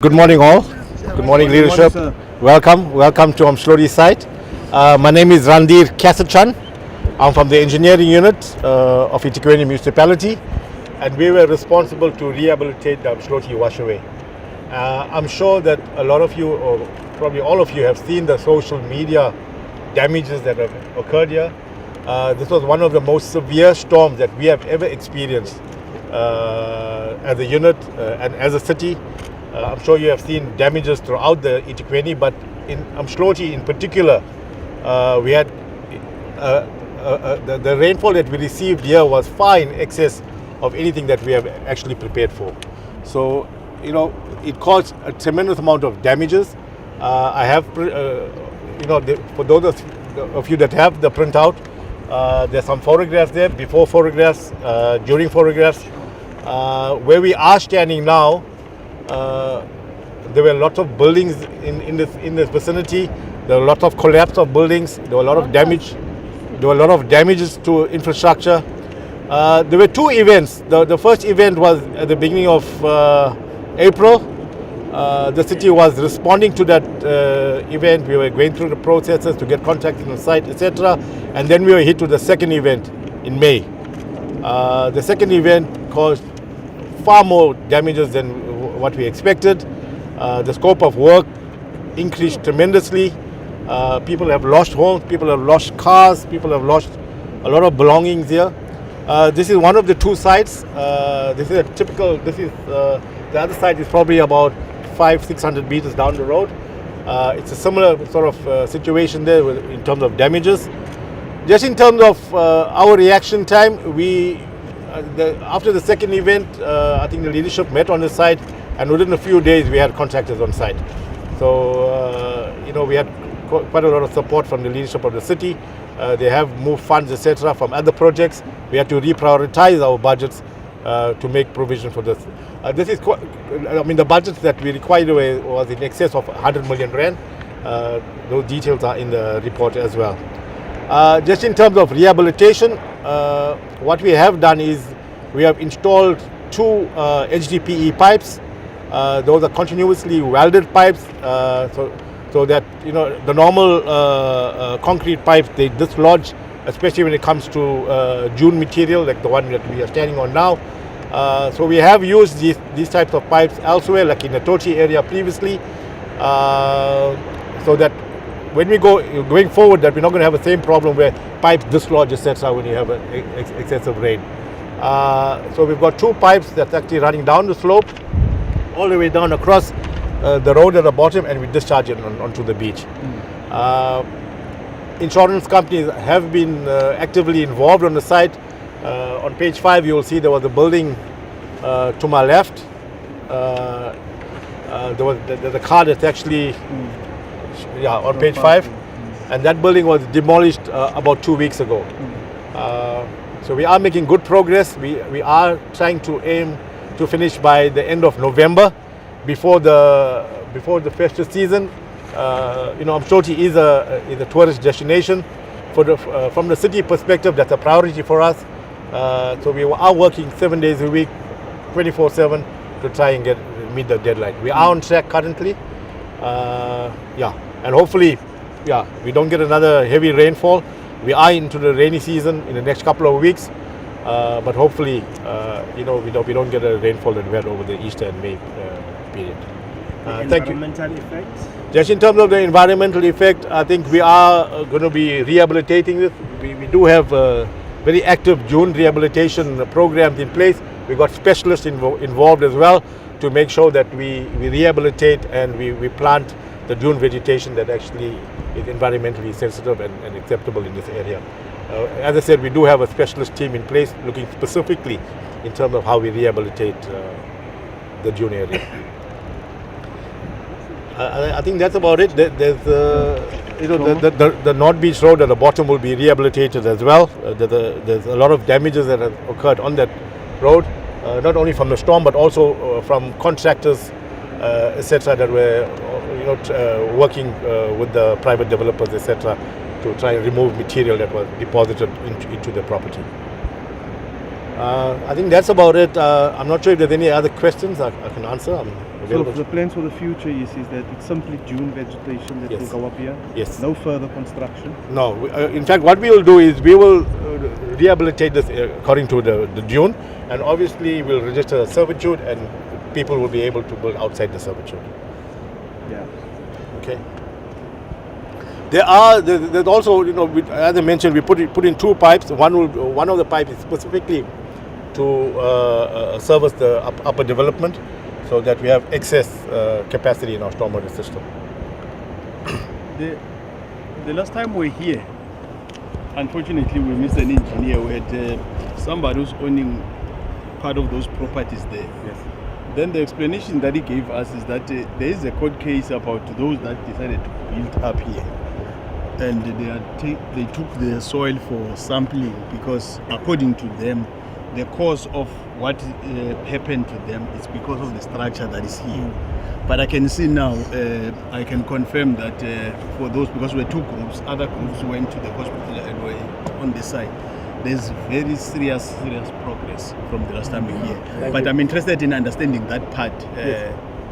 Good morning all. Good morning leadership. Welcome to Umdloti site. My name is Randir Kasachan. I'm from the engineering unit of EThekwini municipality, and we were responsible to rehabilitate the Umdloti washaway. I'm sure that a lot of you, or probably all of you, have seen the social media damages that have occurred here. This was one of the most severe storms that we have ever experienced as a unit and as a city. I'm sure you have seen damages throughout the EThekwini, but in Umdloti in particular, we had the rainfall that we received here was far in excess of anything that we have actually prepared for. So, it caused a tremendous amount of damages. I have, for those of you that have the printout, there's some photographs there, before photographs, during photographs. Where we are standing now, there were lots of buildings in this vicinity. There were lots of collapse of buildings. There were a lot of damage. There were a lot of damages to infrastructure. There were two events. The first event was at the beginning of April. The city was responding to that event. We were going through the processes to get contractors on site, etc. And then we were hit with the second event in May. The second event caused far more damages than what we expected. The scope of work increased tremendously. People have lost homes, people have lost cars, people have lost a lot of belongings here. This is one of the two sites. This is a typical, the other side is probably about 500-600 meters down the road. It's a similar sort of situation there in terms of damages. Just in terms of our reaction time, after the second event, I think the leadership met on the site, and within a few days we had contractors on site. So, we had quite a lot of support from the leadership of the city. They have moved funds, etc., from other projects. We had to reprioritize our budgets to make provision for this. The budget that we required was in excess of 100 million rand. Those details are in the report as well. Just in terms of rehabilitation, what we have done is we have installed two HDPE pipes. Those are continuously welded pipes, so that the normal concrete pipes, they dislodge, especially when it comes to dune material like the one that we are standing on now. So we have used these types of pipes elsewhere, like in the Toti area previously, so that when we going forward, that we're not going to have the same problem where pipes dislodge, etc., when you have excessive rain. So we've got two pipes that's actually running down the slope, all the way down across the road at the bottom, and we discharge it onto the beach. Insurance companies have been actively involved on the site. On page 5, you will see there was a building to my left. There was the car that's actually on page 5, and that building was demolished about 2 weeks ago. So we are making good progress. We are trying to aim to finish by the end of November, before the festive season. Umdloti is a tourist destination. From the city perspective, that's a priority for us. So we are working 7 days a week, 24/7, to try and meet the deadline. We are on track currently. And hopefully, we don't get another heavy rainfall. We are into the rainy season in the next couple of weeks, but hopefully, we don't get a rainfall that we had over the Easter and May period. Thank you. Environmental effects? Just in terms of the environmental effect, I think we are going to be rehabilitating it. We do have very active dune rehabilitation programs in place. We've got specialists involved as well to make sure that we rehabilitate and we plant the dune vegetation that actually is environmentally sensitive and acceptable in this area. As I said, we do have a specialist team in place looking specifically in terms of how we rehabilitate the dune area. I think that's about it. There's the North Beach Road at the bottom will be rehabilitated as well. There's a lot of damages that have occurred on that road, not only from the storm but also from contractors, etc., that were working with the private developers, etc., to try and remove material that was deposited into the property. I think that's about it. I'm not sure if there's any other questions I can answer. I'm So available. the plans for the future is that it's simply June vegetation that Yes. will go up here? Yes. No further construction? No, in fact, what we will do is we will rehabilitate this according to the dune, and obviously we'll register a servitude, and people will be able to build outside the servitude. Yeah. Okay. There's also, as I mentioned, we put in two pipes. One of the pipes is specifically to service the upper development, so that we have excess capacity in our stormwater system. The last time we were here, unfortunately we missed an engineer. We had somebody who's owning part of those properties there. Yes. Then the explanation that he gave us is that there is a court case about those that decided to build up here, and they took the soil for sampling because according to them the cause of what happened to them is because of the structure that is here. But I can see now, I can confirm that for those, because we were two groups, other groups went to the hospital and were on the side. There's very serious progress from the last time we were here. But I'm interested in understanding that part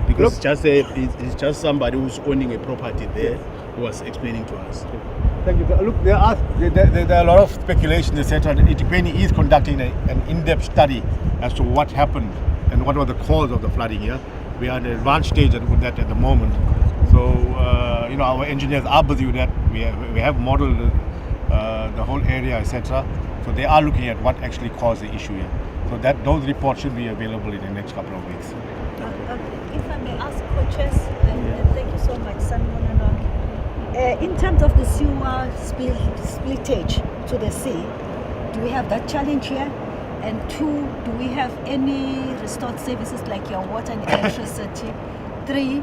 because it's just somebody who's owning a property there who was explaining to us. Thank you. Look, there are a lot of speculation, etc. EThekwini is conducting an in-depth study as to what happened and what was the cause of the flooding here. We are at an advanced stage with that at the moment. So, our engineers are busy with that. We have modeled the whole area, etc. So they are looking at what actually caused the issue here. So those reports should be available in the next couple of weeks. If I may ask coaches, and thank you so much, Simon. In terms of the sewer splittage to the sea, do we have that challenge here? And two, do we have any restored services like your water and electricity? Three,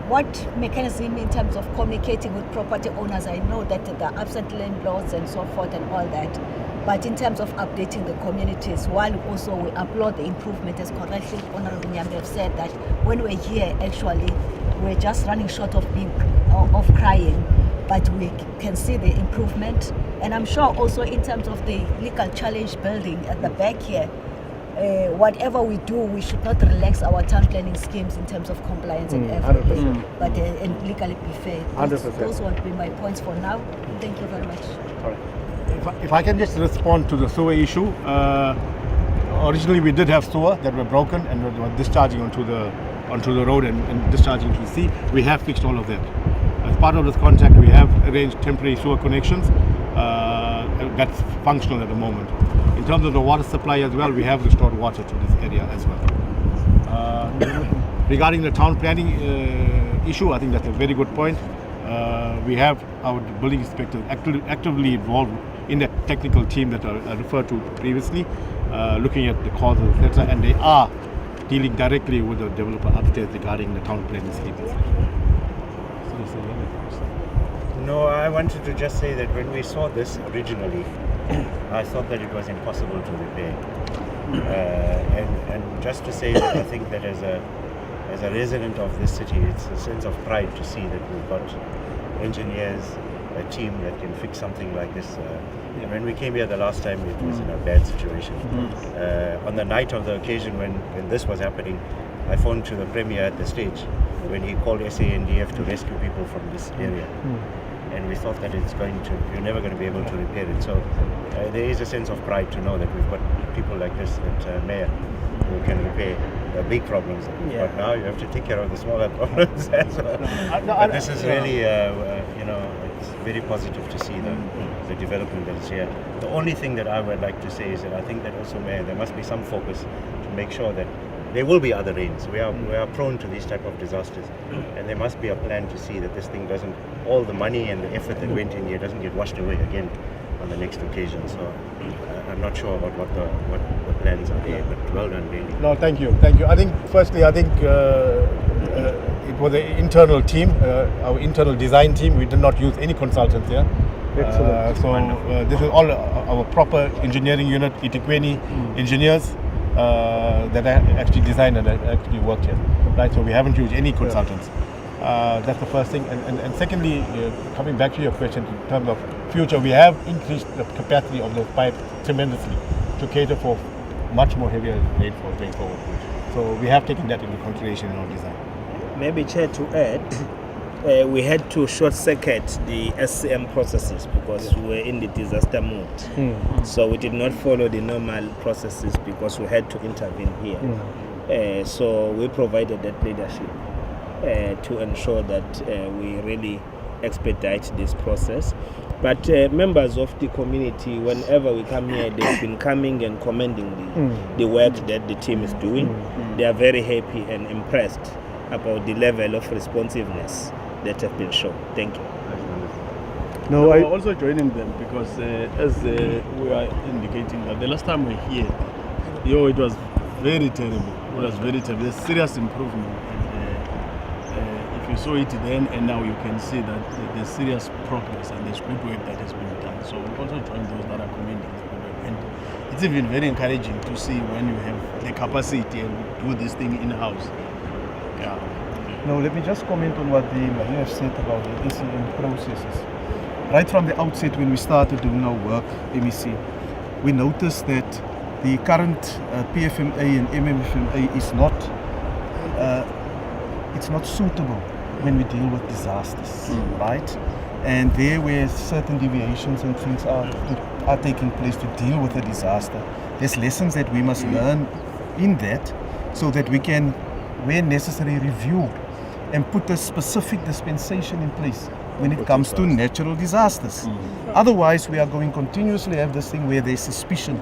what mechanism in terms of communicating with property owners? I know that there are absent landlords and so forth and all that, but in terms of updating the communities, while also we applaud the improvement, as correctly Honorable Nyambe have said, that when we're here, actually, we're just running short of crying, but we can see the improvement. And I'm sure also in terms of the legal challenge building at the back here, whatever we do, we should not relax our town planning schemes in terms of compliance and everything, but and legally be fair. 100%. Those would be my points for now. Thank you very much. All right. If I can just respond to the sewer issue. Originally we did have sewer that were broken and were discharging onto the road and discharging to the sea. We have fixed all of that. As part of this contract, we have arranged temporary sewer connections. That's functional at the moment. In terms of the water supply as well, we have restored water to this area as well. Regarding the town planning issue, I think that's a very good point. We have our building inspectors actively involved in the technical team that I referred to previously, looking at the causes, etc. And they are dealing directly with the developer upstairs regarding the town planning scheme. No, I wanted to just say that when we saw this originally, I thought that it was impossible to repair. And just to say that I think that as a resident of this city, it's a sense of pride to see that we've got engineers, a team that can fix something like this. When we came here the last time, it was in a bad situation. On the night of the occasion when this was happening, I phoned to the Premier at the stage when he called SANDF to rescue people from this area. And we thought that you're never going to be able to repair it. So there is a sense of pride to know that we've got people like this at Mayor who can repair the big problems that we've got now. You have to take care of the smaller problems as well. But this is really, it's very positive to see the development that is here. The only thing that I would like to say is that I think that also, Mayor, there must be some focus to make sure that there will be other rains. We are prone to these type of disasters, and there must be a plan to see that this thing doesn't, all the money and the effort that went in here doesn't get washed away again on the next occasion. So I'm not sure about what the plans are there, but well done, really. No, thank you. I think firstly, it was an internal team, our internal design team. We did not use any consultants here. Excellent. This is all our proper engineering unit, EThekwini engineers that actually designed and actually worked here. Right, so we haven't used any consultants. That's the first thing. And secondly, coming back to your question in terms of future, we have increased the capacity of those pipes tremendously to cater for much more heavier rainfall going forward. So we have taken that into consideration in our design. Maybe, Chair, to add, we had to short circuit the SCM processes because we were in the disaster mode. So we did not follow the normal processes because we had to intervene here. So we provided that leadership to ensure that we really expedite this process. But members of the community, whenever we come here, they've been coming and commending the work that the team is doing. They are very happy and impressed about the level of responsiveness that have been shown. Thank you. No, I also joining them because as we are indicating that the last time we were here, it was very terrible. It was very terrible. There's serious improvement. If you saw it then and now, you can see that there's serious progress and there's good work that has been done. So we also join those that are commending the good work. And it's even very encouraging to see when you have the capacity and do this thing in-house. Yeah. Now, let me just comment on what the Mayor have said about the SCM processes. Right from the outset, when we started doing our work, MEC, we noticed that the current PFMA and MMFMA is not it's not suitable when we deal with disasters, right? And there where certain deviations and things are taking place to deal with a disaster, there's lessons that we must learn in that so that we can, where necessary, review and put a specific dispensation in place when it comes to natural disasters. Otherwise, we are going continuously have this thing where there's suspicion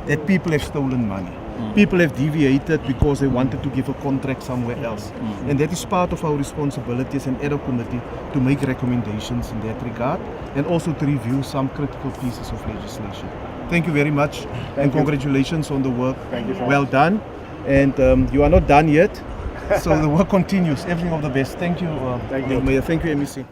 that people have stolen money. People have deviated because they wanted to give a contract somewhere else. And that is part of our responsibility as an ad hoc committee to make recommendations in that regard and also to review some critical pieces of legislation. Thank you very much and congratulations on the work. Thank you. Well done. And you are not done yet. So the work continues. Everything of the best. Thank you, Thank you. Mayor. Thank you, MEC.